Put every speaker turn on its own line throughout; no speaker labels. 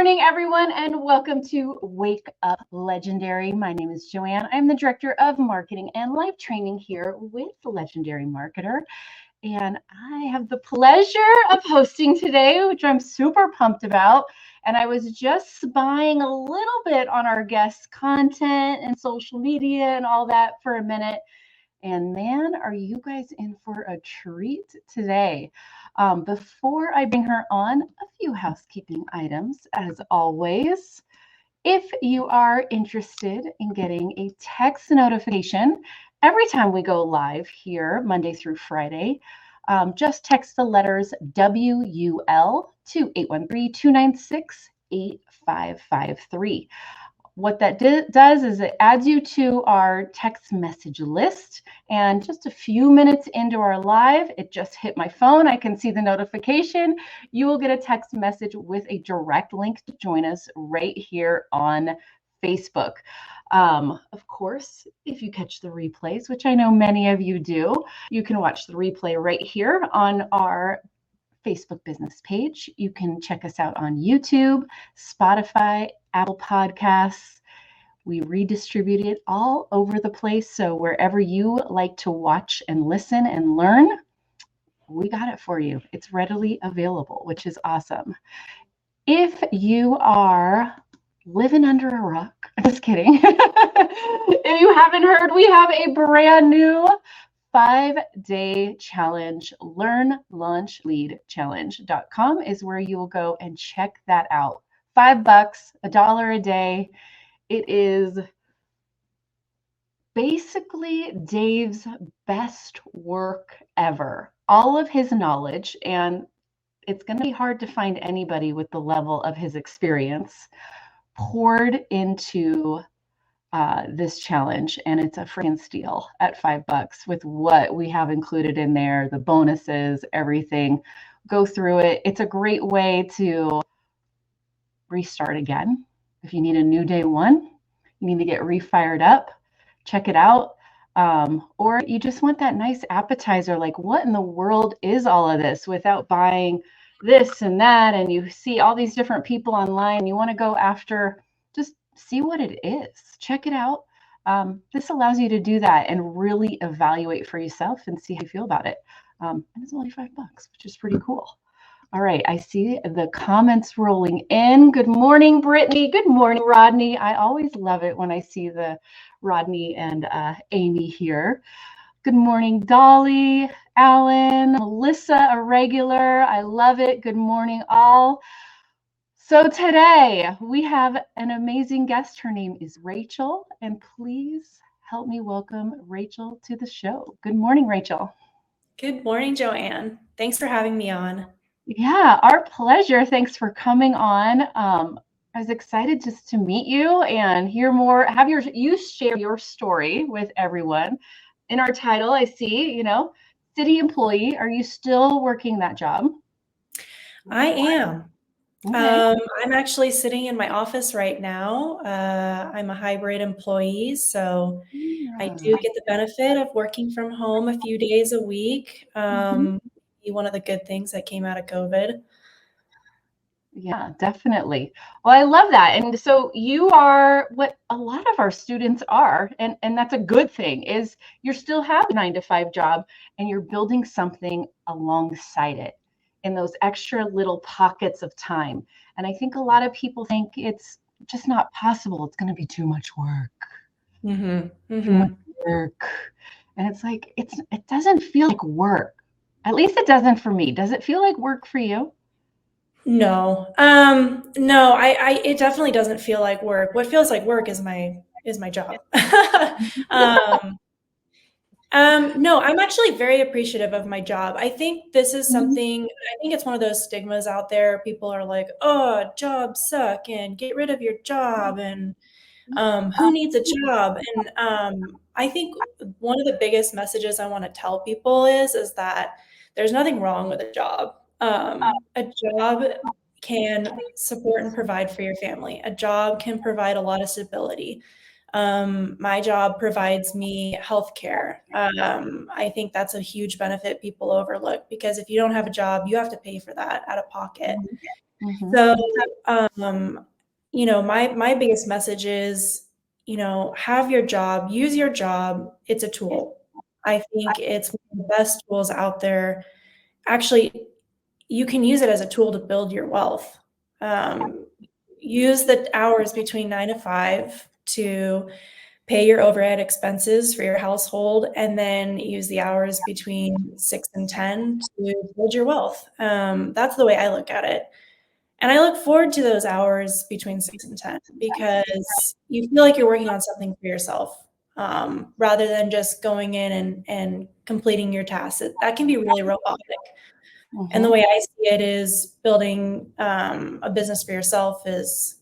morning, everyone, and welcome to Wake Up Legendary. My name is Joanne. I'm the Director of Marketing and Life Training here with the Legendary Marketer. And I have the pleasure of hosting today, which I'm super pumped about. And I was just spying a little bit on our guest content and social media and all that for a minute. And man, are you guys in for a treat today. Before I bring her on, a few housekeeping items as always. If you are interested in getting a text notification every time we go live here, Monday through Friday, just text the letters WUL to 813-296-8553. What that does is it adds you to our text message list. And just a few minutes into our live, it just hit my phone. I can see the notification. You will get a text message with a direct link to join us right here on Facebook. Of course, if you catch the replays, which I know many of you do, you can watch the replay right here on our Facebook business page. You can check us out on YouTube, Spotify, Apple Podcasts. We redistribute it all over the place. So wherever you like to watch and listen and learn, we got it for you. It's readily available, which is awesome. If you are living under a rock, just kidding. If you haven't heard, we have a brand new 5-day challenge. Learn, launch, lead challenge.com is where you will go and check that out. $5, $1 a day. It is basically Dave's best work ever. All of his knowledge, and it's going to be hard to find anybody with the level of his experience poured into this challenge, and it's a freaking steal at $5 with what we have included in there, the bonuses, everything. Go through it. It's a great way to restart again. If you need a new day one, you need to get refired up, check it out. Or you just want that nice appetizer, like what in the world is all of this, without buying this and that, and you see all these different people online, you want to go after, just see what it is, check it out. This allows you to do that and really evaluate for yourself and see how you feel about it. And it's only $5, which is pretty cool. All right, I see the comments rolling in. Good morning, Brittany. Good morning, Rodney. I always love it when I see the Rodney and Amy here. Good morning, Dolly, Alan, Melissa, a regular. I love it. Good morning, all. So today we have an amazing guest. Her name is Rachael, and please help me welcome Rachael to the show. Good morning, Rachael.
Good morning, Joanne. Thanks for having me on.
Yeah, our pleasure. Thanks for coming on. I was excited just to meet you and hear more, you share your story with everyone. In our title, I see, city employee. Are you still working that job?
I am.
Okay.
I'm actually sitting in my office right now. I'm a hybrid employee, so I do get the benefit of working from home a few days a week. One of the good things that came out of COVID.
Yeah, definitely. Well, I love that. And so you are what a lot of our students are, and that's a good thing, is you're still have a 9-to-5 job and you're building something alongside it in those extra little pockets of time. And I think a lot of people think it's just not possible. It's going to be too much work. Too much work. And it's like, it doesn't feel like work. At least it doesn't for me. Does it feel like work for you?
No, it definitely doesn't feel like work. What feels like work is my job. No, I'm actually very appreciative of my job. I think this is something, I think it's one of those stigmas out there. People are like, oh, jobs suck and get rid of your job and who needs a job? And I think one of the biggest messages I want to tell people is that there's nothing wrong with a job. A job can support and provide for your family. A job can provide a lot of stability. My job provides me healthcare. I think that's a huge benefit people overlook, because if you don't have a job, you have to pay for that out of pocket.
Mhm.
So, my biggest message is, have your job, use your job. It's a tool. I think it's one of the best tools out there. Actually, you can use it as a tool to build your wealth. Um, use the hours between 9 to 5 to pay your overhead expenses for your household, and then use the hours between 6 and 10 to build your wealth. That's the way I look at it. And I look forward to those hours between 6 and 10 because you feel like you're working on something for yourself, rather than just going in and completing your tasks. That can be really robotic. And the
Mhm.
way I see it is building a business for yourself is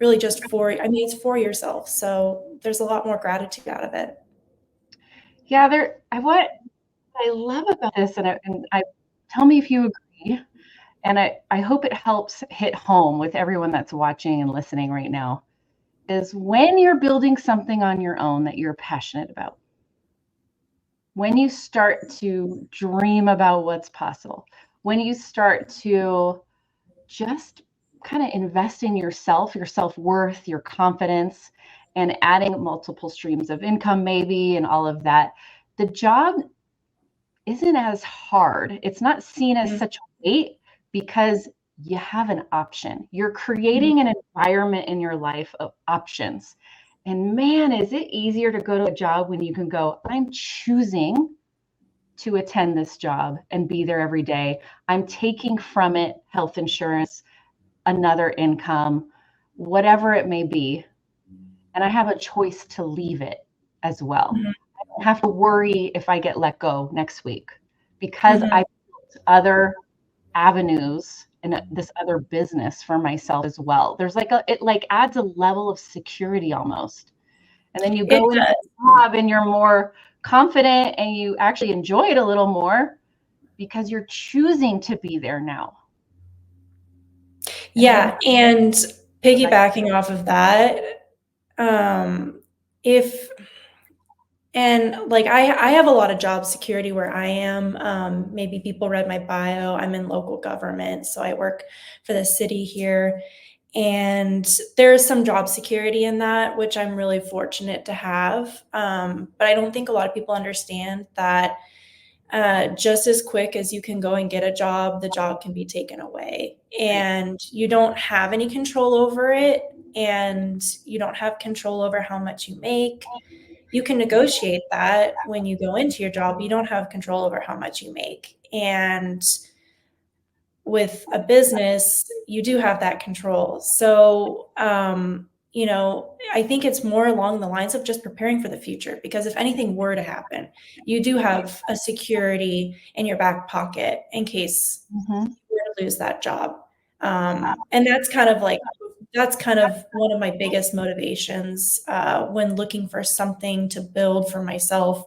really just it's for yourself. So there's a lot more gratitude out of it.
Yeah, what I love about this, and I tell me if you agree, and I hope it helps hit home with everyone that's watching and listening right now, is when you're building something on your own that you're passionate about, when you start to dream about what's possible, when you start to just kind of invest in yourself, your self-worth, your confidence, and adding multiple streams of income, maybe, and all of that, the job isn't as hard. It's not seen as
Mhm.
such a weight because you have an option. You're
Mhm.
creating an environment in your life of options. And man, is it easier to go to a job when you can go, I'm choosing to attend this job and be there every day. I'm taking from it health insurance, another income, whatever it may be. And I have a choice to leave it as well.
Mhm.
I don't have to worry if I get let go next week because I
Mhm.
built other avenues and this other business for myself as well. There's it like adds a level of security almost. And then you
It
go into
does.
the job and you're more confident and you actually enjoy it a little more because you're choosing to be there now. And then
Yeah, and piggybacking off of that, um, if and like I have a lot of job security where I am. Maybe people read my bio. I'm in local government, so I work for the city here, and there's some job security in that, which I'm really fortunate to have. But I don't think a lot of people understand that just as quick as you can go and get a job, the job can be taken away.
right.
And you don't have any control over it. And you don't have control over how much you make. You can negotiate that when you go into your job. You don't have control over how much you make. And with a business, you do have that control. So, I think it's more along the lines of just preparing for the future, because if anything were to happen, you do have a security in your back pocket in case
Mhm.
you were to lose that job. And that's kind of one of my biggest motivations when looking for something to build for myself,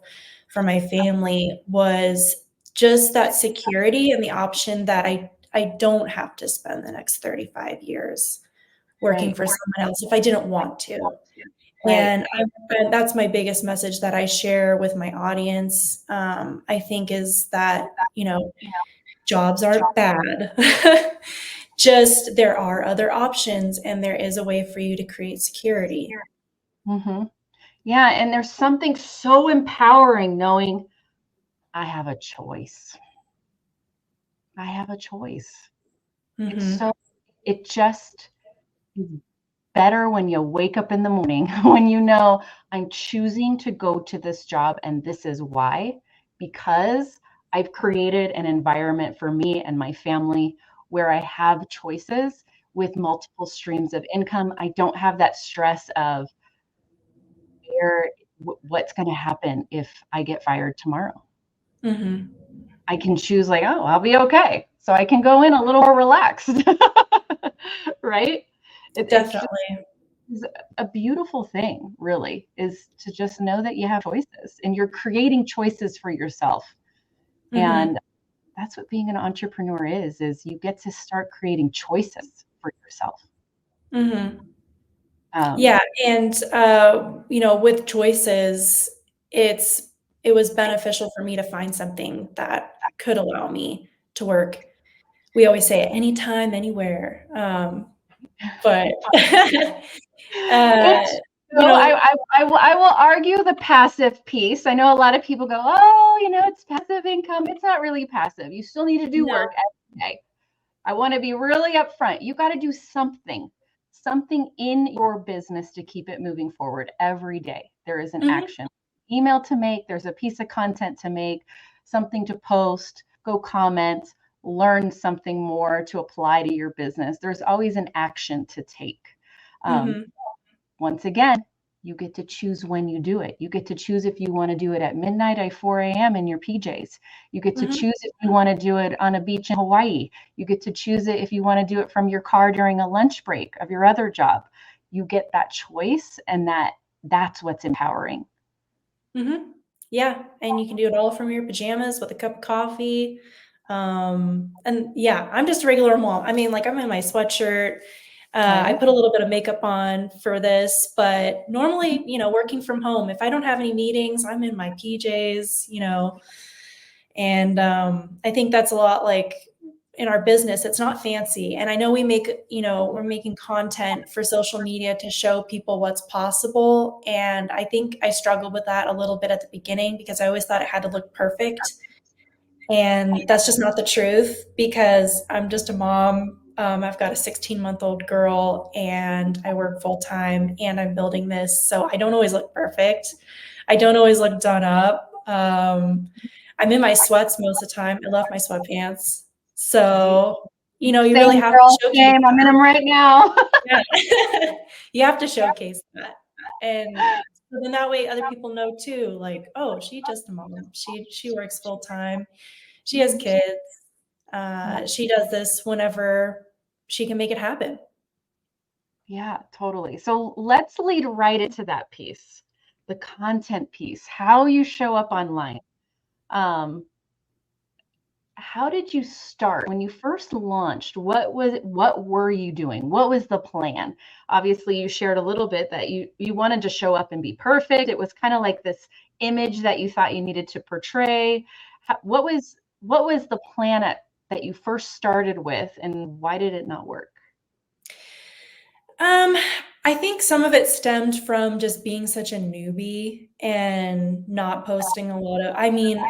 for my family, was just that security and the option that I don't have to spend the next 35 years working
Right.
for someone else if I didn't want to.
Right.
And that's my biggest message that I share with my audience. I think is that, jobs aren't bad. Just there are other options, and there is a way for you to create security.
Mhm. Yeah, and there's something so empowering knowing I have a choice. I have a choice. It's
Mhm.
so it just is better when you wake up in the morning when you know I'm choosing to go to this job and this is why, because I've created an environment for me and my family where I have choices with multiple streams of income. I don't have that stress of what's going to happen if I get fired tomorrow.
Mhm.
I can choose like, oh, I'll be okay. So I can go in a little more relaxed. Right? It's just
Definitely.
is a beautiful thing, really, is to just know that you have choices and you're creating choices for yourself.
Mhm.
And that's what being an entrepreneur is you get to start creating choices for yourself.
Mhm.
Um,
Yeah, and, with choices, it's it was beneficial for me to find something that could allow me to work we always say anytime, anywhere. But
It's
you
so
know,
I will argue the passive piece. I know a lot of people go, oh, it's passive income. It's not really passive. You still need to do
no.
work every day. I want to be really upfront. You got to do something in your business to keep it moving forward every day. There is an
Mhm,
action, email to make, there's a piece of content to make, something to post, go comment, learn something more to apply to your business. There's always an action to take. Um,
mhm,
Once again, you get to choose when you do it. You get to choose if you want to do it at midnight at 4 a.m. in your PJs. You get to
mhm,
choose if you want to do it on a beach in Hawaii. You get to choose it if you want to do it from your car during a lunch break of your other job. You get that choice, and that's what's empowering.
mhm. Yeah, and you can do it all from your pajamas with a cup of coffee. And yeah, I'm just a regular mom. I mean, like I'm in my sweatshirt. I
Right?
put a little bit of makeup on for this, but normally, working from home, if I don't have any meetings, I'm in my PJs. And I think that's a lot like in our business, it's not fancy. And I know we're making content for social media to show people what's possible. And I think I struggled with that a little bit at the beginning because I always thought it had to look perfect. And that's just not the truth because I'm just a mom. I've got a 16-month-old girl and I work full time and I'm building this. So I don't always look perfect. I don't always look done up. I'm in my sweats most of the time. I love my sweatpants.
Right?
So, you really
Same
have to
girl,
showcase
same. I'm in them right now.
that. Yeah. You have to showcase that. And so then that way other people know too, like, oh, she just a mom. She works full time. She has kids. She does this whenever she can make it happen.
Yeah, totally. So let's lead right into that piece, the content piece, how you show up online. Um, how did you start when you first launched? What were you doing? What was the plan? Obviously, you shared a little bit that you wanted to show up and be perfect. It was kind of like this image that you thought you needed to portray. What was the plan that you first started with, and why did it not work?
Um, I think some of it stemmed from just being such a newbie and not posting a lot of. I mean,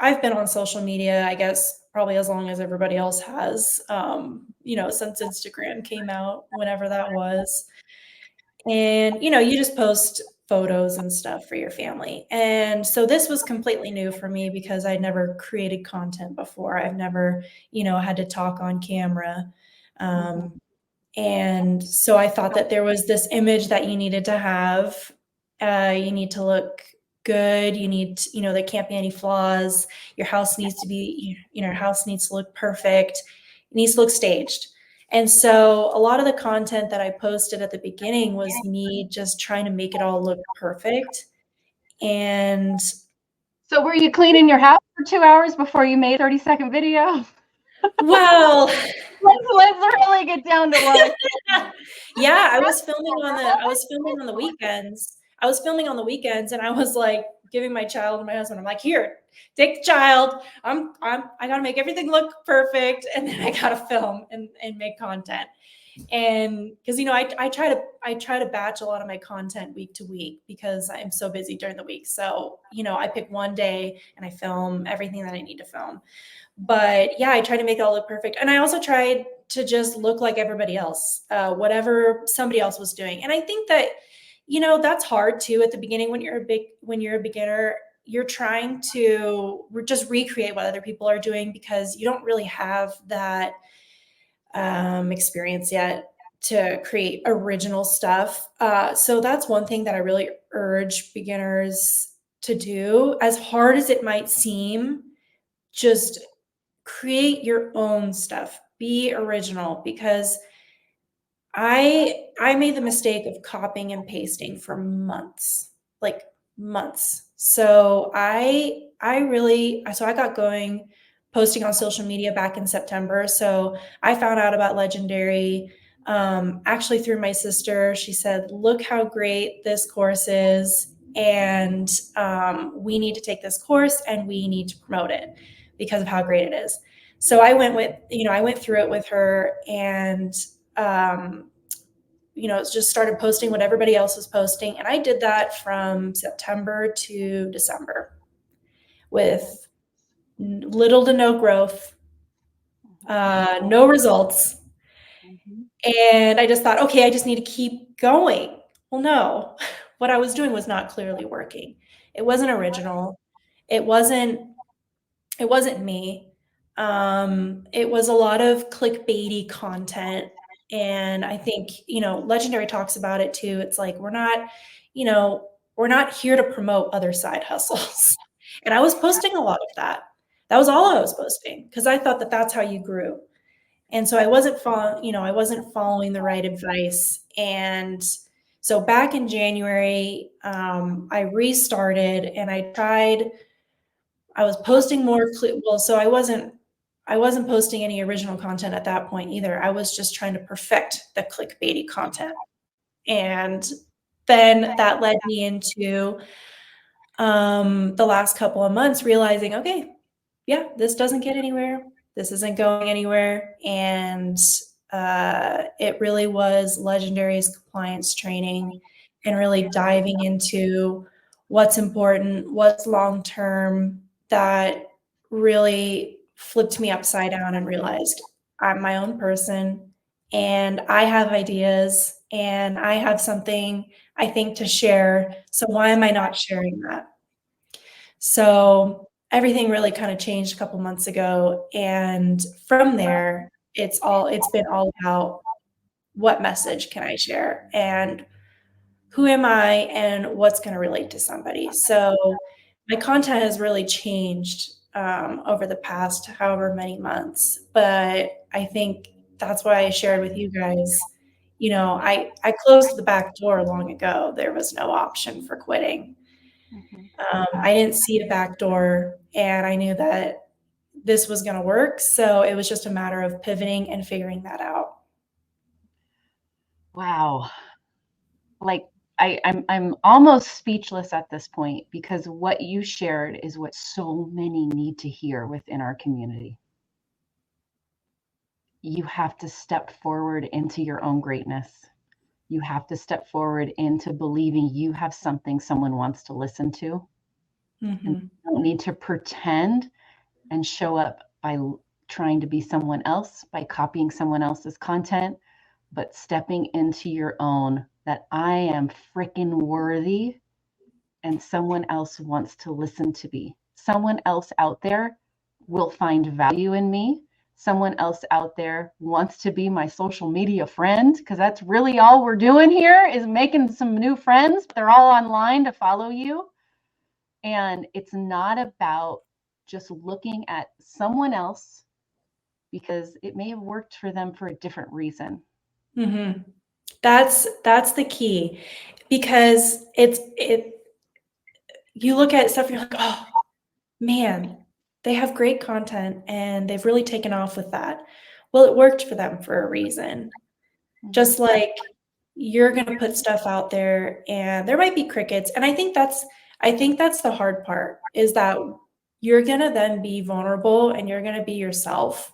I've been on social media, I guess, probably as long as everybody else has. Since Instagram came out, whenever that was. And, you just post photos and stuff for your family. And so this was completely new for me because I'd never created content before. I've never, had to talk on camera.
Mhm.
Um, and so I thought that there was this image that you needed to have. You need to look good. There can't be any flaws. Your house needs to be, your house needs to look perfect. It needs to look staged. And so a lot of the content that I posted at the beginning was me just trying to make it all look perfect. And
So were you cleaning your house for 2 hours before you made a 30-second video?
well,
Let's really get down to what.
yeah, I was filming on the weekends. I was filming on the weekends and I was like giving my child to my husband. I'm like, here, take the child. I gotta make everything look perfect and then I gotta film and make content. And because I try to batch a lot of my content week to week because I'm so busy during the week. So, I pick one day and I film everything that I need to film. But yeah, I try to make it all look perfect. And I also tried to just look like everybody else, whatever somebody else was doing. And I think that, that's hard too at the beginning when you're a beginner. You're trying to just recreate what other people are doing because you don't really have that experience yet to create original stuff. So that's one thing that I really urge beginners to do. As hard as it might seem, just create your own stuff. Be original because I made the mistake of copying and pasting for months, like months. So I got going posting on social media back in September. So I found out about Legendary actually through my sister. She said, "Look how great this course is, and we need to take this course and we need to promote it because of how great it is." So I went through it with her, and just started posting what everybody else was posting. And I did that from September to December with little to no growth, no results. And I just thought, okay, I just need to keep going. Well, no, what I was doing was not clearly working. It wasn't original. It wasn't me. It was a lot of clickbaity content. And I think, Legendary talks about it too. It's like, we're not here to promote other side hustles. And I was posting a lot of that. That was all I was posting, because I thought that that's how you grew. And so I wasn't following the right advice. And so back in January, I restarted, and I was posting more. So I wasn't posting any original content at that point either. I was just trying to perfect the clickbaity content. And then that led me into the last couple of months realizing, okay, yeah, this doesn't get anywhere. This isn't going anywhere. And it really was Legendary's compliance training and really diving into what's important, what's long-term, that really flipped me upside down and realized I'm my own person, and I have ideas, and I have something I think to share. So why am I not sharing that? So everything really kind of changed a couple months ago. And from there, it's been all about, what message can I share, and who am I, and what's going to relate to somebody. So my content has really changed over the past however many months. But I think that's why I shared with you guys, I closed the back door long ago. There was no option for quitting. I didn't see a back door, and I knew that this was going to work. So it was just a matter of pivoting and figuring that out.
Wow. Like, I'm almost speechless at this point, because what you shared is what so many need to hear within our community. You have to step forward into your own greatness. You have to step forward into believing you have something someone wants to listen to.
Mm-hmm.
And you don't need to pretend and show up by trying to be someone else, by copying someone else's content, but stepping into your own, that I am freaking worthy, and someone else wants to listen to me. Someone else out there will find value in me. Someone else out there wants to be my social media friend, because that's really all we're doing here, is making some new friends. They're all online to follow you. And it's not about just looking at someone else because it may have worked for them for a different reason.
Mm-hmm. That's the key, because you look at stuff, you're like, oh man, they have great content and they've really taken off with that. Well, it worked for them for a reason. Just like you're going to put stuff out there and there might be crickets. And I think that's the hard part, is that you're going to then be vulnerable and you're going to be yourself,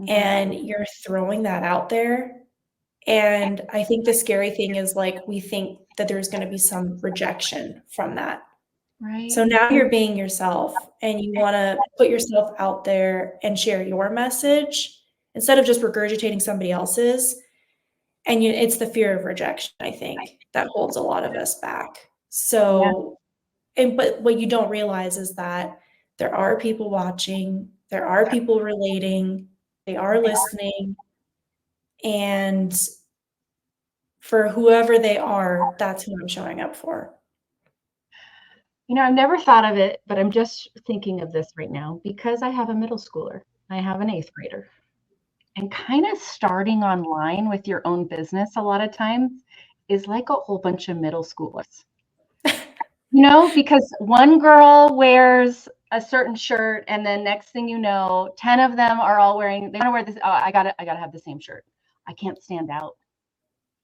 and you're throwing that out there. And I think the scary thing is, like, we think that there's going to be some rejection from that.
Right.
So now you're being yourself, and you want to put yourself out there and share your message instead of just regurgitating somebody else's. And it's the fear of rejection, I think, that holds a lot of us back. So, but what you don't realize is that there are people watching, there are people relating, they are listening, and for whoever they are, that's who I'm showing up for.
I've never thought of it, but I'm just thinking of this right now because I have a middle schooler. I have an 8th grader. And kind of starting online with your own business a lot of times is like a whole bunch of middle schoolers. Because one girl wears a certain shirt, and then next thing you know, 10 of them are all wearing, they want to wear this. Oh, I gotta have the same shirt. I can't stand out.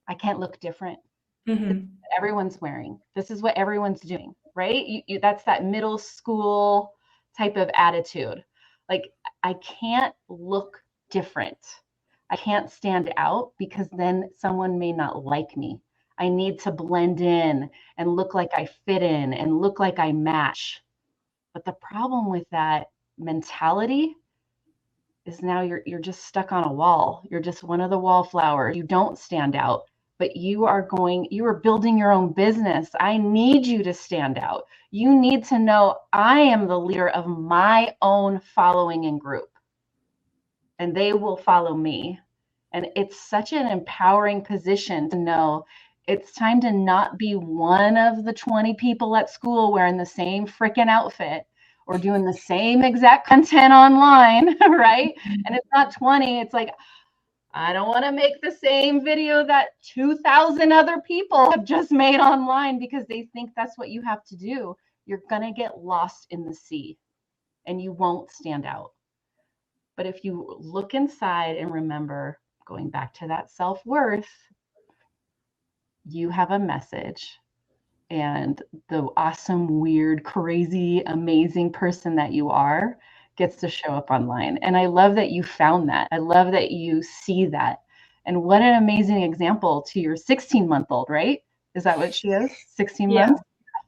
I can't look different.
Mm-hmm.
Everyone's wearing. This is what everyone's doing, right? That's that middle school type of attitude. Like, I can't look different. I can't stand out because then someone may not like me. I need to blend in and look like I fit in and look like I match. But the problem with that mentality is now you're just stuck on a wall. You're just one of the wallflowers. You don't stand out, but you are building your own business. I need you to stand out. You need to know I am the leader of my own following and group, and they will follow me. And it's such an empowering position to know it's time to not be one of the 20 people at school wearing the same freaking outfit or doing the same exact content online, right? And it's not 20, it's like, I don't want to make the same video that 2,000 other people have just made online because they think that's what you have to do. You're going to get lost in the sea and you won't stand out. But if you look inside and remember, going back to that self-worth, you have a message, and the awesome, weird, crazy, amazing person that you are gets to show up online. And I love that you found that. I love that you see that. And what an amazing example to your 16-month-old, right? Is that what she is? 16 months?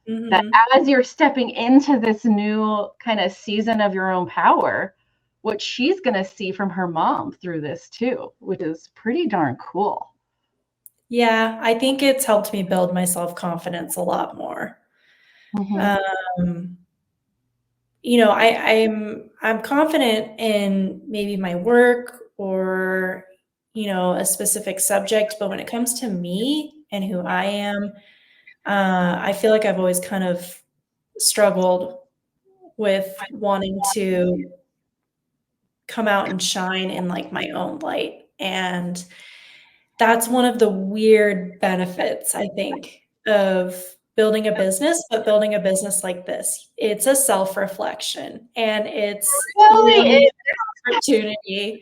Mm-hmm.
That as you're stepping into this new kind of season of your own power, what she's going to see from her mom through this too, which is pretty darn cool.
Yeah, I think it's helped me build my self-confidence a lot more.
Mm-hmm.
You know, I'm confident in maybe my work or, you know, a specific subject, but when it comes to me and who I am, I feel like I've always kind of struggled with wanting to come out and shine in like my own light. And that's one of the weird benefits, I think, of building a business, but building a business like this. It's a self-reflection, and it's really an opportunity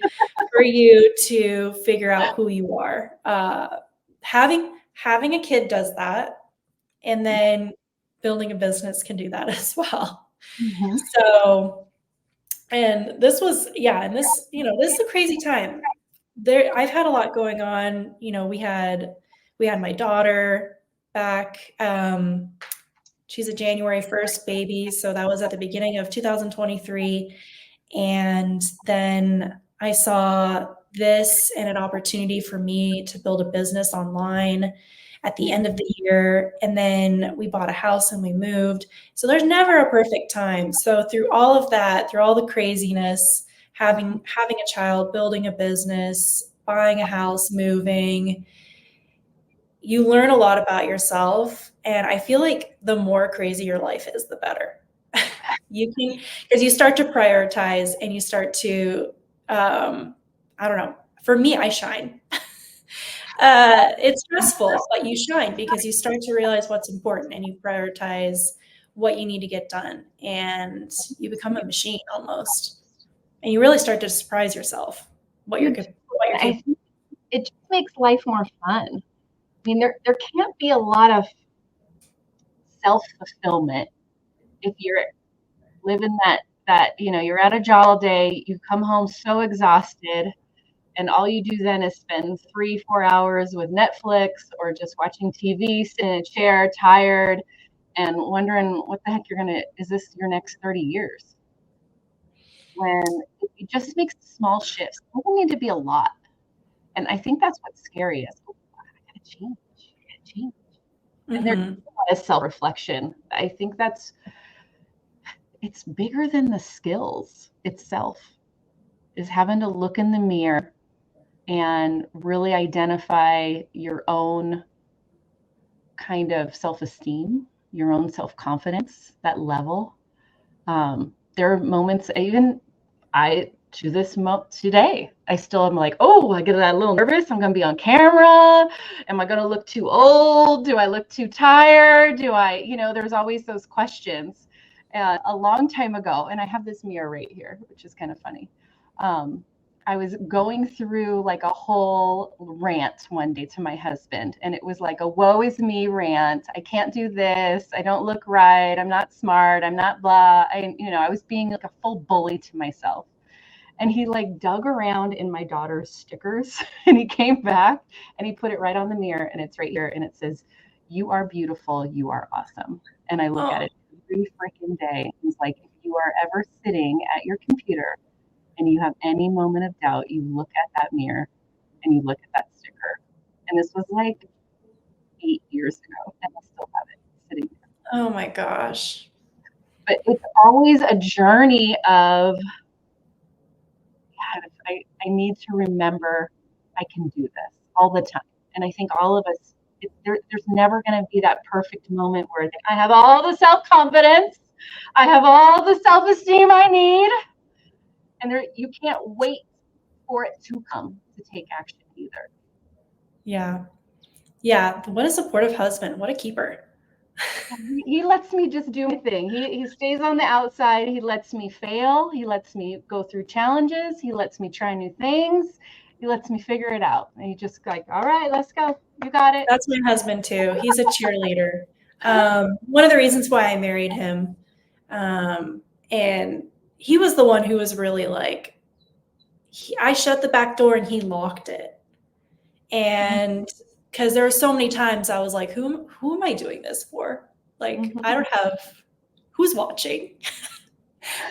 for you to figure out who you are. Having a kid does that, and then building a business can do that as well.
Mm-hmm.
So, and this was, and this, you know, this is a crazy time. I've had a lot going on. You know, we had my daughter back. She's a January 1st baby, so that was at the beginning of 2023. And then I saw this and an opportunity for me to build a business online at the end of the year. And then we bought a house and we moved. So there's never a perfect time. So through all of that, through all the craziness, having a child, building a business, buying a house, moving, you learn a lot about yourself. And I feel like the more crazy your life is, the better. Because you start to prioritize and you start to, I don't know, for me, I shine. It's stressful, but you shine because you start to realize what's important and you prioritize what you need to get done, and you become a machine almost, and you really start to surprise yourself what you're capable.
I think it just makes life more fun. I mean, there can't be a lot of self-fulfillment if you're living that, you know, you're at a job all day, you come home so exhausted, and all you do then is spend 3-4 hours with Netflix or just watching TV, sitting in a chair, tired, and wondering what the heck is this your next 30 years? When it just makes small shifts. It doesn't need to be a lot. And I think that's what's scary is, I gotta change. And there's a lot of self-reflection. I think it's bigger than the skills itself, is having to look in the mirror and really identify your own kind of self-esteem, your own self-confidence, that level. There are moments, even today, I still am like, oh, I get a little nervous. I'm going to be on camera. Am I going to look too old? Do I look too tired? There's always those questions. A long time ago, and I have this mirror right here, which is kind of funny. I was going through like a whole rant one day to my husband, and it was like a woe is me rant. I can't do this. I don't look right. I'm not smart. I'm not blah. I was being like a full bully to myself. And he like dug around in my daughter's stickers and he came back and he put it right on the mirror, and it's right here, and it says, "You are beautiful, you are awesome." And I look at it every freaking day. He's like, if you are ever sitting at your computer and you have any moment of doubt, you look at that mirror and you look at that sticker. And this was like 8 years ago, and I still have it sitting there.
Oh my gosh.
But it's always a journey of, God, I need to remember I can do this all the time. And I think all of us, there's never going to be that perfect moment where I have all the self-confidence, I have all the self-esteem I need, and you can't wait for it to come to take action either.
Yeah. Yeah. What a supportive husband. What a keeper.
He lets me just do my thing. He stays on the outside. He lets me fail. He lets me go through challenges. He lets me try new things. He lets me figure it out. And he just like, all right, let's go. You got it.
That's my husband too. He's a cheerleader. One of the reasons why I married him. And he was the one who was really like, I shut the back door and he locked it. And because there were so many times I was like, who am I doing this for? Like, I don't have, who's watching?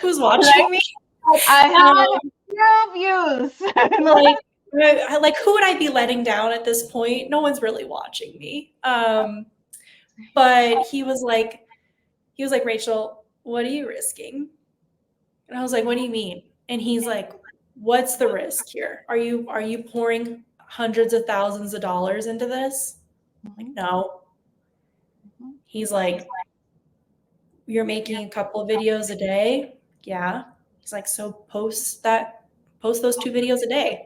Who's watching me?
I have zero views.
like, who would I be letting down at this point? No one's really watching me. But he was like, Rachel, what are you risking? And I was like, what do you mean? And he's like, what's the risk here? Are you pouring hundreds of thousands of dollars into this? I'm like, no. He's like, you're making a couple of videos a day? Yeah. He's like, so post those 2 videos a day.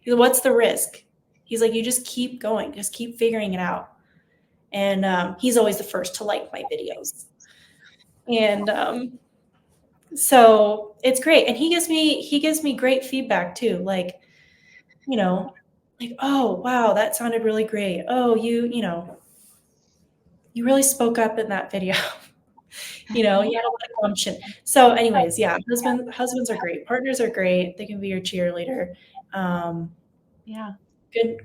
He's like, what's the risk? He's like, you just keep going, just keep figuring it out. And he's always the first to like my videos. And so it's great. And he gives me great feedback too. Like, like, oh, wow, that sounded really great. Oh, you really spoke up in that video. You had a lot of gumption. So anyways, yeah, husbands are great. Partners are great. They can be your cheerleader.
Yeah.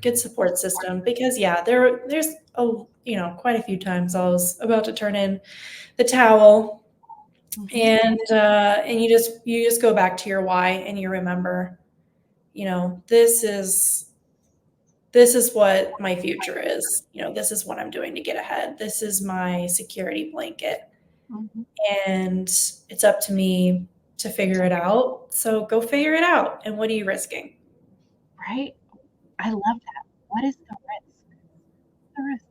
Good support system, because there's quite a few times I was about to turn in the towel, and you just go back to your why, and you remember, this is what my future is. This is what I'm doing to get ahead. This is my security blanket. And it's up to me to figure it out. So go figure it out. And what are you risking?
Right. I love that. What is the risk?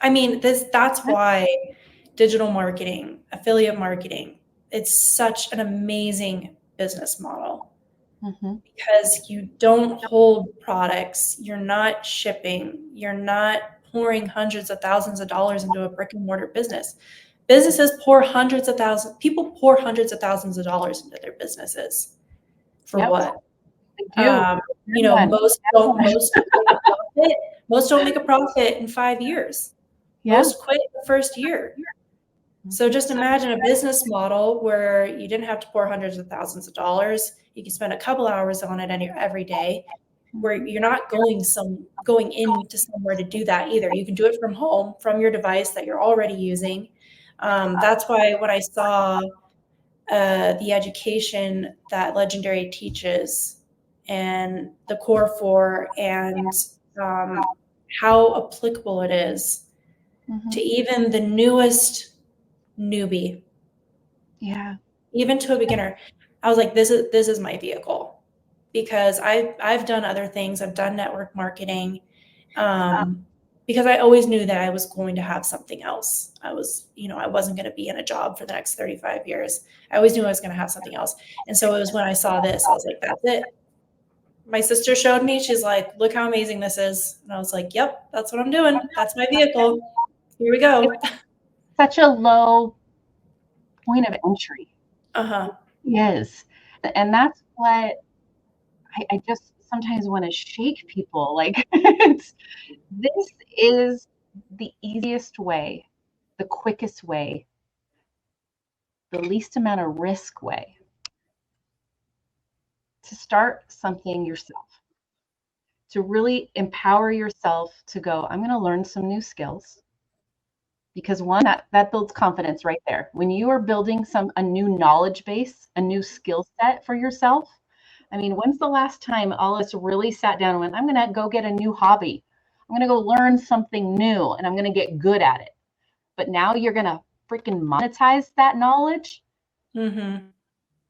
I mean, that's why digital marketing, affiliate marketing, it's such an amazing business model. Because you don't hold products, you're not shipping, you're not pouring hundreds of thousands of dollars into a brick and mortar business. Businesses pour people pour hundreds of thousands of dollars into their businesses. For what? Most don't make a profit in 5 years. Most quit the first year. So just imagine a business model where you didn't have to pour hundreds of thousands of dollars. You can spend a couple hours on it every day, where you're not going into somewhere to do that either. You can do it from home, from your device that you're already using. That's why when I saw the education that Legendary teaches, and the Core 4, and how applicable it is to even the newest newbie, even to a beginner, I was like, this is my vehicle, because I've done other things. I've done network marketing, because I always knew that I was going to have something else. I wasn't going to be in a job for the next 35 years. I always knew I was going to have something else. And so it was when I saw this, I was like, that's it. My sister showed me, she's like, look how amazing this is. And I was like, yep, that's what I'm doing. That's my vehicle. Here we go.
Such a low point of entry. Yes. And that's what I just sometimes want to shake people. Like, this is the easiest way, the quickest way, the least amount of risk way to start something yourself, to really empower yourself to go, I'm going to learn some new skills. Because one, that builds confidence right there. When you are building a new knowledge base, a new skill set for yourself. I mean, when's the last time all of us really sat down and went, I'm going to go get a new hobby. I'm going to go learn something new and I'm going to get good at it. But now you're going to freaking monetize that knowledge.
Mm-hmm.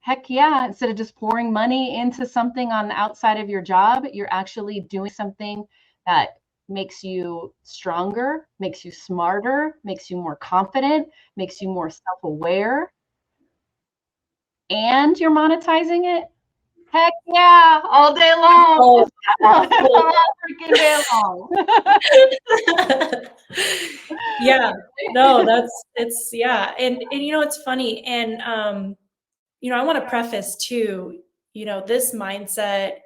Heck yeah. Instead of just pouring money into something on the outside of your job, you're actually doing something that makes you stronger, makes you smarter, makes you more confident, makes you more self-aware, and you're monetizing it. Heck yeah, all day long. All freaking day long.
Yeah, no, yeah. And it's funny. And, I want to preface too, this mindset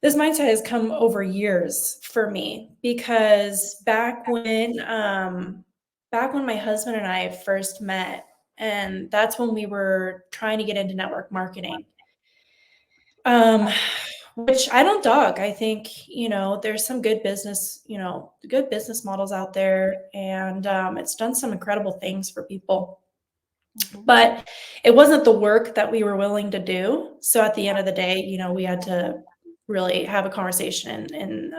has come over years for me, because back when my husband and I first met, and that's when we were trying to get into network marketing, which I don't dog. I think, there's some good business models out there, and it's done some incredible things for people. Mm-hmm. But it wasn't the work that we were willing to do. So at the end of the day, we had to really have a conversation and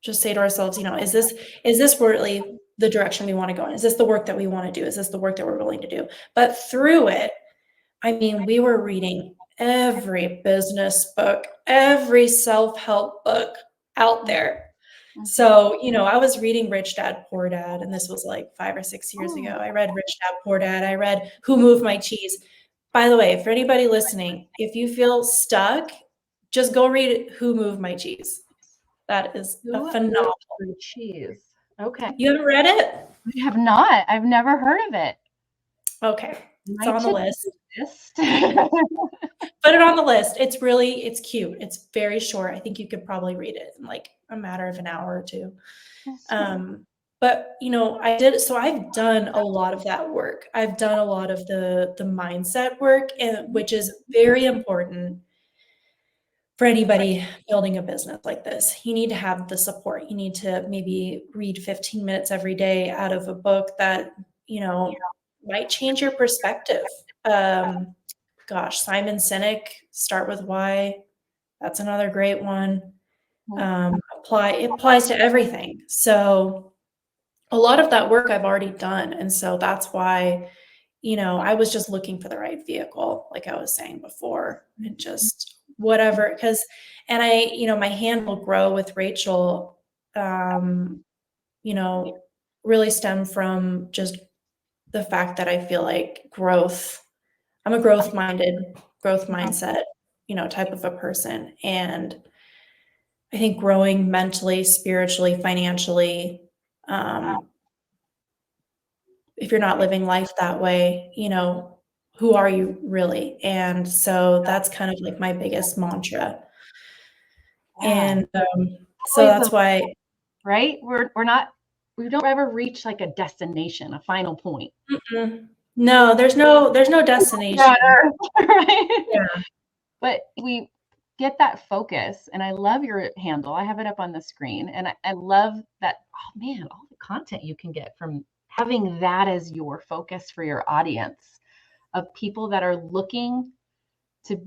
just say to ourselves, is this really the direction we want to go in? Is this the work that we want to do? Is this the work that we're willing to do? But through it, I mean, we were reading every business book, every self-help book out there. So, I was reading Rich Dad, Poor Dad, and this was like 5 or 6 years ago. I read Rich Dad, Poor Dad. I read Who Moved My Cheese. By the way, for anybody listening, if you feel stuck, just go read Who Moved My Cheese. That is a phenomenal
cheese. Okay.
You haven't read it?
I have not. I've never heard of it.
Okay. It's on the list.
Put
it on the list. It's cute. It's very short. I think you could probably read it in like a matter of an hour or two. But I've done a lot of that work. I've done a lot of the mindset work, which is very important for anybody building a business like this. You need to have the support. You need to maybe read 15 minutes every day out of a book that, might change your perspective. Simon Sinek, Start With Why. That's another great one. It applies to everything. So a lot of that work I've already done. And so that's why, I was just looking for the right vehicle, like I was saying before, and just whatever. And my hand will grow with Rachael, really stem from just the fact that I feel like I'm a growth mindset, type of a person. And I think growing mentally, spiritually, financially, if you're not living life that way, who are you really? And so that's kind of like my biggest mantra. And so that's why,
right? We don't ever reach like a destination, a final point.
No, there's no destination.
Right? Yeah. But we get that focus, and I love your handle. I have it up on the screen, and I love that. Oh man, all the content you can get from having that as your focus for your audience of people that are looking to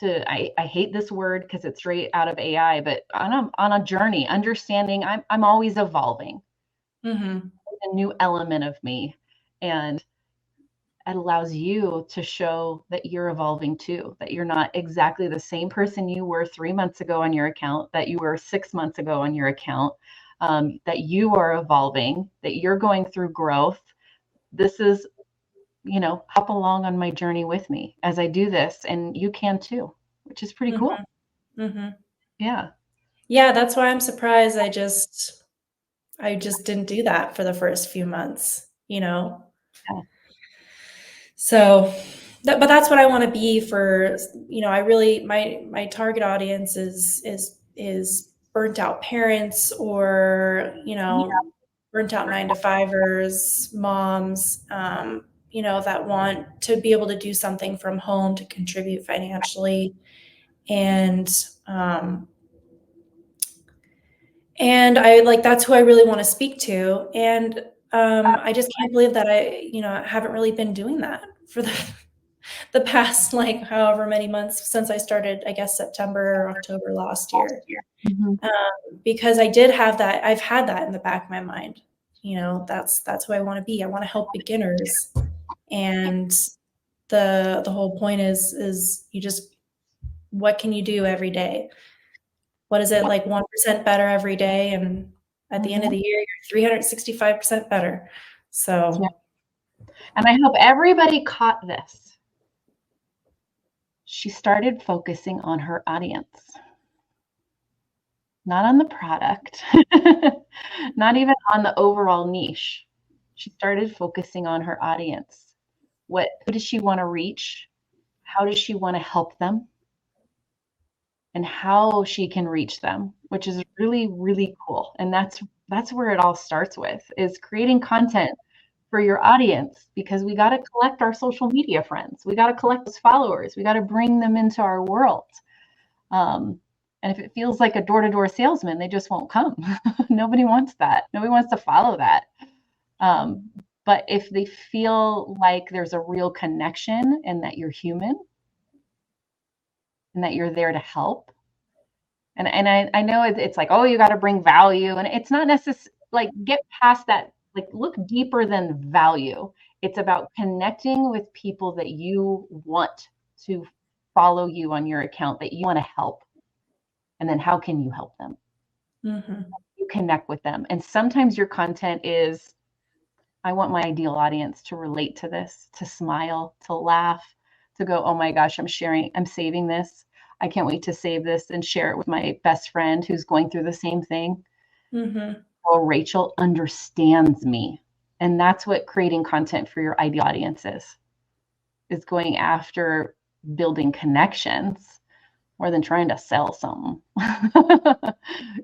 I hate this word because it's straight out of AI, but on a journey, understanding I'm always evolving. Mm-hmm. A new element of me, and it allows you to show that you're evolving too, that you're not exactly the same person you were 3 months ago on your account, that you were 6 months ago on your account, that you are evolving, that you're going through growth. This is, hop along on my journey with me as I do this, and you can too, which is pretty cool.
Mm-hmm.
Yeah.
Yeah, that's why I'm surprised I just didn't do that for the first few months, Yeah. So, but that's what I want to be for, I really, my target audience is burnt out parents or, burnt out 9-to-5ers, moms, that want to be able to do something from home to contribute financially. And that's who I really want to speak to. And I just can't believe that I haven't really been doing that for the past like however many months since I started, I guess September or October last year. Because I did have that, I've had that in the back of my mind. That's who I want to be. I want to help beginners. And the whole point is you just, what can you do every day? What is it, like 1% better every day? And at the end of the year, you're 365% better. So.
Yeah. And I hope everybody caught this. She started focusing on her audience, not on the product, not even on the overall niche. She started focusing on her audience. Who does she want to reach? How does she want to help them? And how she can reach them, which is really, really cool. And that's where it all starts with, is creating content for your audience, because we got to collect our social media friends. We got to collect those followers. We got to bring them into our world. And if it feels like a door-to-door salesman, they just won't come. Nobody wants that. Nobody wants to follow that. But if they feel like there's a real connection and that you're human and that you're there to help. And I know it's like, oh, you got to bring value. And it's not necessarily like, get past that, like look deeper than value. It's about connecting with people that you want to follow you on your account, that you want to help. And then how can you help them? You connect with them. And sometimes your content is, I want my ideal audience to relate to this, to smile, to laugh, to go, oh my gosh, I'm saving this. I can't wait to save this and share it with my best friend who's going through the same thing. Oh, Rachel understands me. And that's what creating content for your ideal audience is going after building connections more than trying to sell something.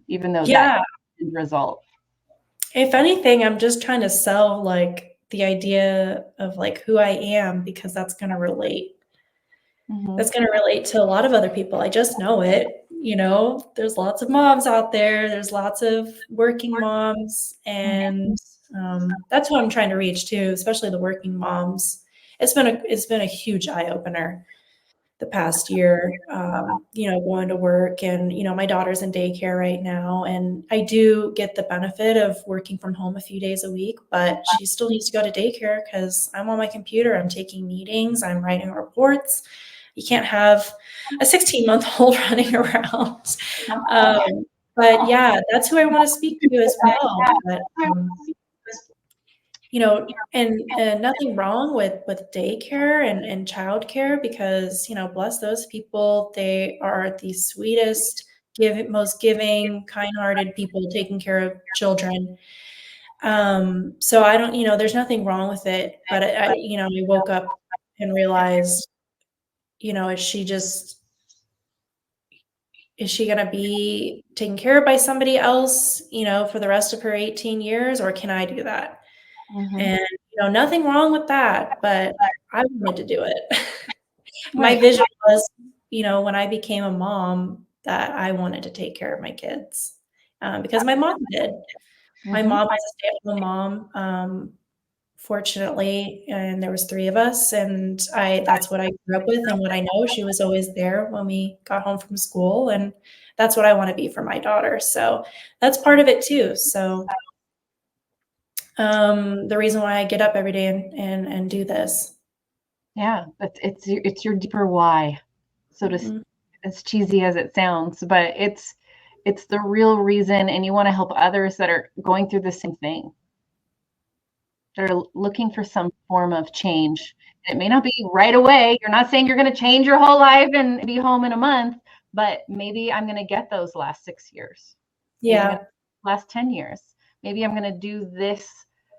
Even though that's the result.
If anything, I'm just trying to sell like the idea of like who I am, because that's going to relate. That's going to relate to a lot of other people. I just know it. There's lots of moms out there. There's lots of working moms. And that's who I'm trying to reach too, especially the working moms. It's been a huge eye opener the past year, going to work, and, my daughter's in daycare right now, and I do get the benefit of working from home a few days a week, but she still needs to go to daycare because I'm on my computer, I'm taking meetings, I'm writing reports. You can't have a 16-month-old running around. But yeah, that's who I want to speak to as well. But, and nothing wrong with daycare and childcare, because, bless those people. They are the sweetest, most giving, kind-hearted people taking care of children. So I don't, there's nothing wrong with it, but I woke up and realized, is she going to be taken care of by somebody else, for the rest of her 18 years, or can I do that? And, nothing wrong with that, but I wanted to do it. My vision was, when I became a mom, that I wanted to take care of my kids, because my mom did. My mom was a stay-at-home mom, fortunately, and there was 3 of us, and that's what I grew up with and what I know. She was always there when we got home from school, and that's what I want to be for my daughter. So that's part of it too. So the reason why I get up every day and do this.
Yeah, but it's your deeper why. So as cheesy as it sounds, but it's the real reason, and you want to help others that are going through the same thing. They're looking for some form of change. It may not be right away. You're not saying you're going to change your whole life and be home in a month, but maybe I'm going to get those last 6 years.
Yeah.
Last 10 years. Maybe I'm going to do this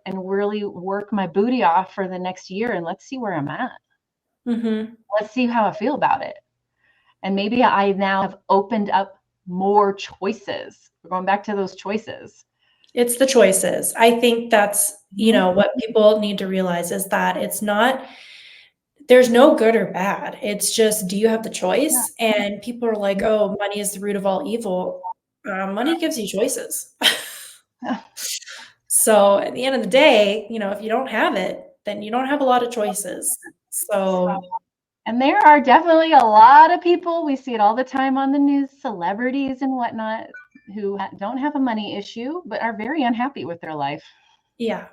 and really work my booty off for the next year, and let's see where I'm at. Let's see how I feel about it. And maybe I now have opened up more choices. We're going back to those choices.
It's the choices. I think that's what people need to realize is that there's no good or bad. It's just, do you have the choice? And people are like, oh, money is the root of all evil. Money gives you choices. So at the end of the day, if you don't have it, then you don't have a lot of choices.
And there are definitely a lot of people, we see it all the time on the news, celebrities and whatnot, who don't have a money issue, but are very unhappy with their life.
Yeah.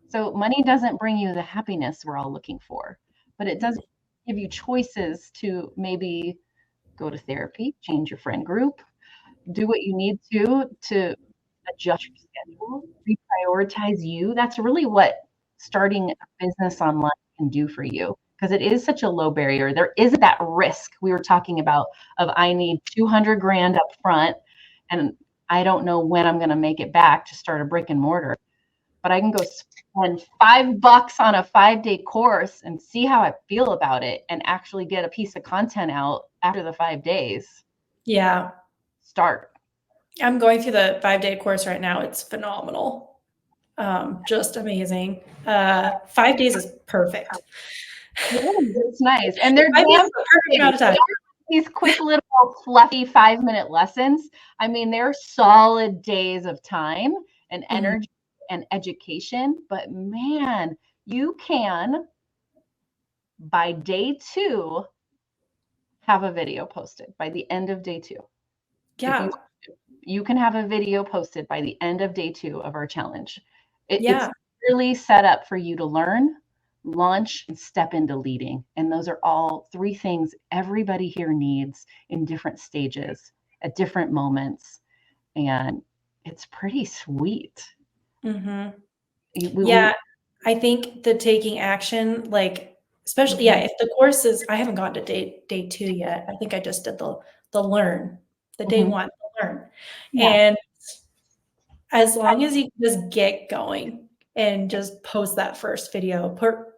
So money doesn't bring you the happiness we're all looking for, but it does give you choices to maybe go to therapy, change your friend group, do what you need to adjust your schedule, reprioritize you. That's really what starting a business online can do for you, because it is such a low barrier. There isn't that risk we were talking about of I need 200 grand up front and I don't know when I'm going to make it back to start a brick and mortar. But I can go spend $5 on a 5-day course and see how I feel about it and actually get a piece of content out after the 5 days.
Yeah.
Start.
I'm going through the 5-day course right now. It's phenomenal. Just amazing. 5 days is perfect.
It's nice. And they're
perfect amount of time.
These quick little fluffy 5-minute lessons. I mean, they're solid days of time and energy and education, but man, you can by day 2 have a video posted by the end of day 2.
Yeah.
You can have a video posted by the end of day 2 of our challenge.
Yeah.
It's really set up for you to learn, launch, and step into leading. And those are all 3 things everybody here needs in different stages at different moments. And it's pretty sweet.
Yeah. I think the taking action, like, especially, if the course is, I haven't gotten to day 2 yet. I think I just did the learn, the day 1, the learn.
Yeah.
And as long as you just get going and just post that first video,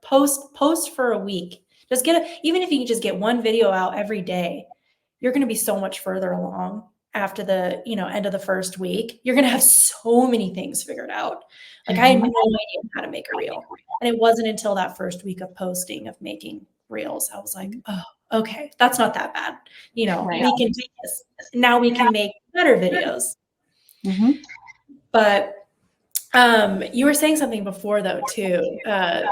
post for a week, just even if you can just get one video out every day, you're going to be so much further along after the, end of the first week. You're going to have so many things figured out. Like, I had no idea how to make a reel. And it wasn't until that first week of posting, of making reels, I was like, oh, okay, that's not that bad. We can do this. Now we can make better videos. But you were saying something before, though, too, that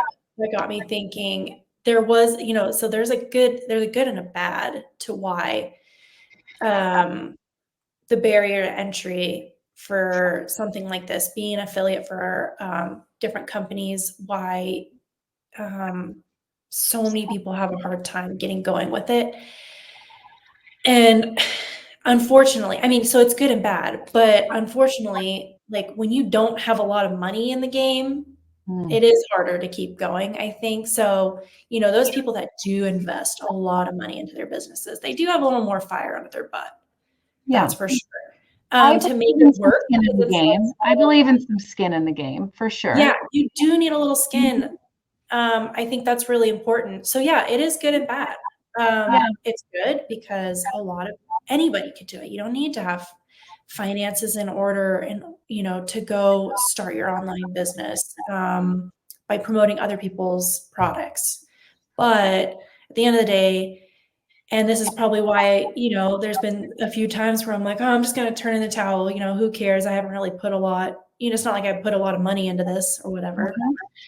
got me thinking. There was, so there's a good and a bad to why the barrier to entry for something like this, being an affiliate for different companies, why so many people have a hard time getting going with it. And unfortunately, I mean, so it's good and bad, but unfortunately, like, when you don't have a lot of money in the game, it is harder to keep going, I think. So, those people that do invest a lot of money into their businesses, they do have a little more fire under their butt. That's for sure. To make it work.
I believe in some skin in the game, for sure.
Yeah, you do need a little skin. I think that's really important. So yeah, it is good and bad. It's good because anybody could do it. You don't need to have finances in order and, to go start your online business by promoting other people's products. But at the end of the day, and this is probably why, there's been a few times where I'm like, oh, I'm just going to turn in the towel. Who cares? I haven't really put a lot, it's not like I put a lot of money into this or whatever.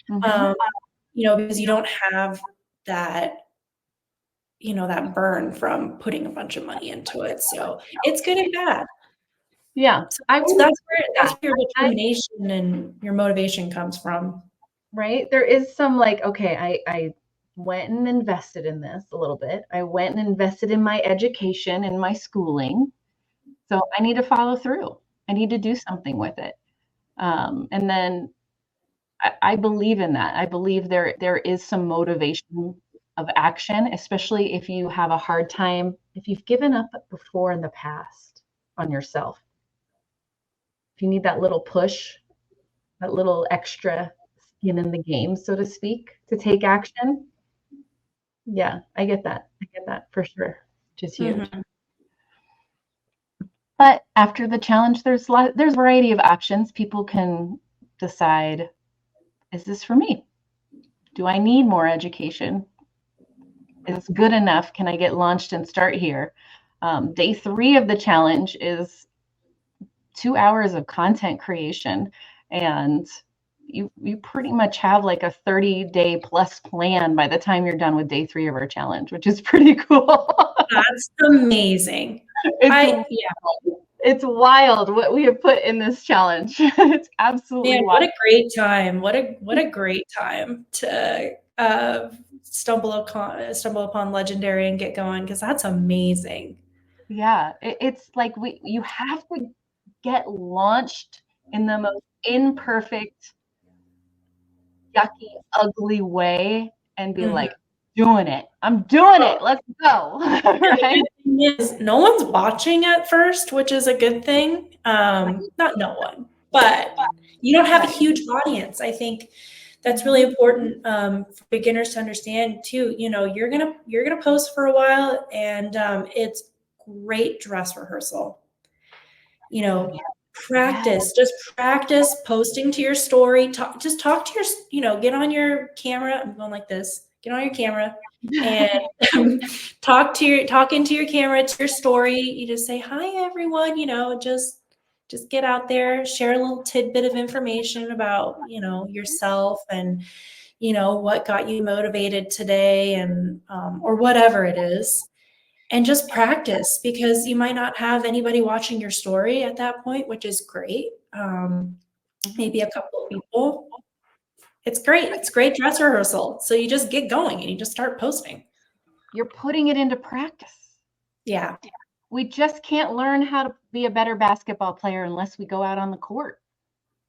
Because you don't have that, that burn from putting a bunch of money into it. So it's good and bad.
Yeah.
So that's where your determination and your motivation comes from.
Right. There is some okay, I went and invested in this a little bit. I went and invested in my education and my schooling. So I need to follow through. I need to do something with it. And then I believe in that. I believe there is some motivation of action, especially if you have a hard time, if you've given up before in the past on yourself. If you need that little push, that little extra skin in the game, so to speak, to take action. Yeah, I get that. I get that for sure. Which is huge. But after the challenge, there's a variety of options. People can decide is this for me? Do I need more education? Is this good enough? Can I get launched and start here? Day 3 of the challenge is 2 hours of content creation, and you pretty much have like a 30-day plus plan by the time you're done with day 3 of our challenge, which is pretty cool.
That's amazing.
It's wild what we have put in this challenge. It's absolutely
Man,
wild.
what a great time. What a great time to stumble upon Legendary and get going, because that's amazing.
Yeah, it's like you have to get launched in the most imperfect, yucky, ugly way and be like, doing it. I'm doing it. Let's go. Right?
The thing is, no one's watching at first, which is a good thing. Not no one, but you don't have a huge audience. I think that's really important for beginners to understand too. You know, you're gonna post for a while, and it's great dress rehearsal. You know, just practice posting to your story. Just talk to your, get on your camera. I'm going like this. Get on your camera and talk into your camera, to your story. You just say, hi, everyone, just get out there, share a little tidbit of information about, yourself and, what got you motivated today, and, or whatever it is. And just practice, because you might not have anybody watching your story at that point, which is great. Maybe a couple of people. It's great. It's great dress rehearsal. So you just get going and you just start posting.
You're putting it into practice.
Yeah.
We just can't learn how to be a better basketball player unless we go out on the court.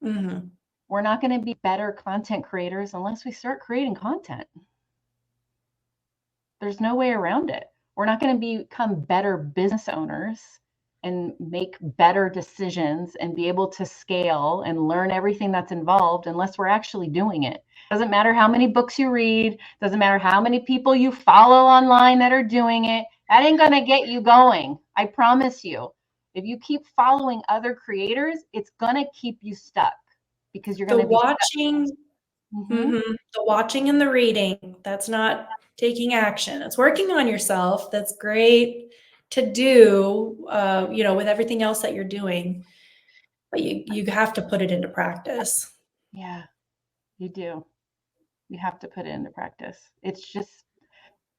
Mm-hmm.
We're not going to be better content creators unless we start creating content. There's no way around it. We're not going to become better business owners and make better decisions and be able to scale and learn everything that's involved unless we're actually doing it. Doesn't matter how many books you read, doesn't matter how many people you follow online that are doing it. That ain't going to get you going. I promise you. If you keep following other creators, it's going to keep you stuck, because you're going to be
watching. The watching and the reading, that's not taking action. It's working on yourself. That's great to do, with everything else that you're doing, but you have to put it into practice.
Yeah, you do. You have to put it into practice. It's just,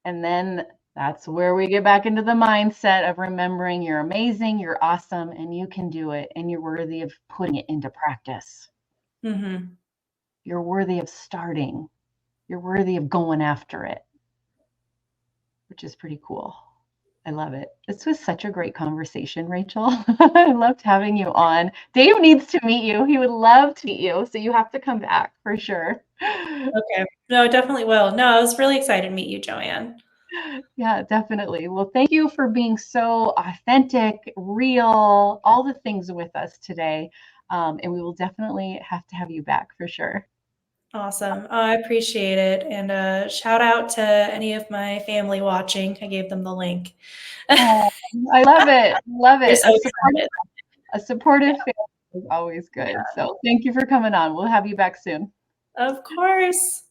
and then that's where we get back into the mindset of remembering you're amazing, you're awesome, and you can do it, and you're worthy of putting it into practice.
Mm-hmm.
You're worthy of starting. You're worthy of going after it, which is pretty cool. I love it. This was such a great conversation, Rachel. I loved having you on. Dave needs to meet you. He would love to meet you. So you have to come back for sure.
Okay. No, I definitely will. No, I was really excited to meet you, Joanne.
Yeah, definitely. Well, thank you for being so authentic, real, all the things with us today. And we will definitely have to have you back for sure.
Awesome. Oh, I appreciate it. And shout out to any of my family watching. I gave them the link.
Oh, I love it. Love it.
So
a supportive family is always good. Yeah. So thank you for coming on. We'll have you back soon.
Of course.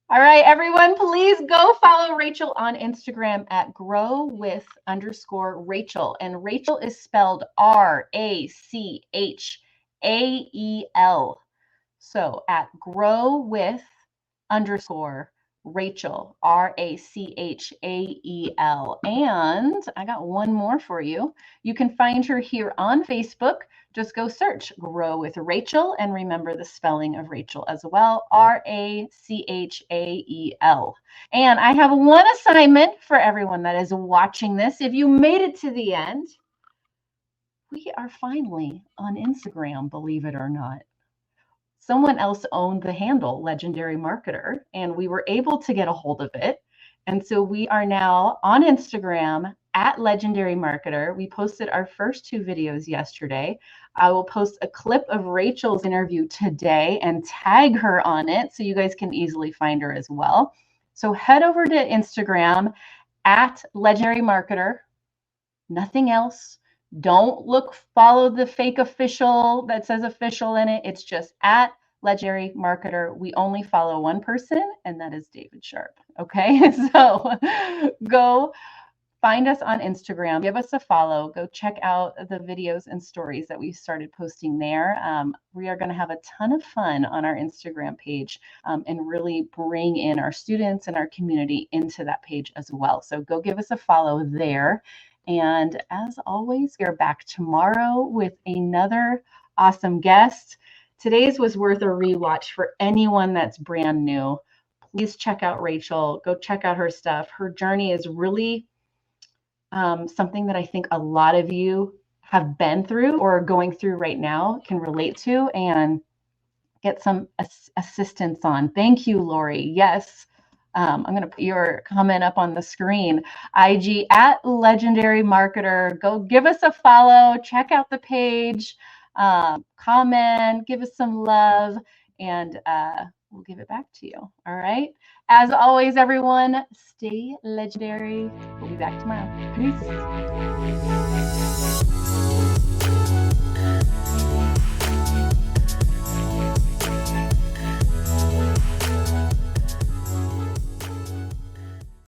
All right, everyone, please go follow Rachael on Instagram at growwith_Rachael. And Rachael is spelled Rachael. So at growwith_Rachael, Rachael. And I got one more for you. You can find her here on Facebook. Just go search Grow with Rachael, and remember the spelling of Rachael as well, Rachael. And I have one assignment for everyone that is watching this. If you made it to the end, we are finally on Instagram, believe it or not. Someone else owned the handle Legendary Marketer, and we were able to get a hold of it. And so we are now on Instagram at Legendary Marketer. We posted our first 2 videos yesterday. I will post a clip of Rachel's interview today and tag her on it so you guys can easily find her as well. So head over to Instagram at Legendary Marketer. Nothing else. Don't follow the fake official that says official in it. It's just at Legendary Marketer. We only follow one person, and that is David Sharpe. Okay, so go find us on Instagram, give us a follow, go check out the videos and stories that we started posting there. We are going to have a ton of fun on our Instagram page and really bring in our students and our community into that page as well. So go give us a follow there. And as always, we are back tomorrow with another awesome guest. Today's was worth a rewatch for anyone that's brand new. Please check out Rachael. Go check out her stuff. Her journey is really something that I think a lot of you have been through or are going through right now, can relate to and get some assistance on. Thank you, Lori. Yes. I'm going to put your comment up on the screen. IG at Legendary Marketer. Go give us a follow. Check out the page. Comment. Give us some love. And we'll give it back to you. All right. As always, everyone, stay legendary. We'll be back tomorrow. Peace.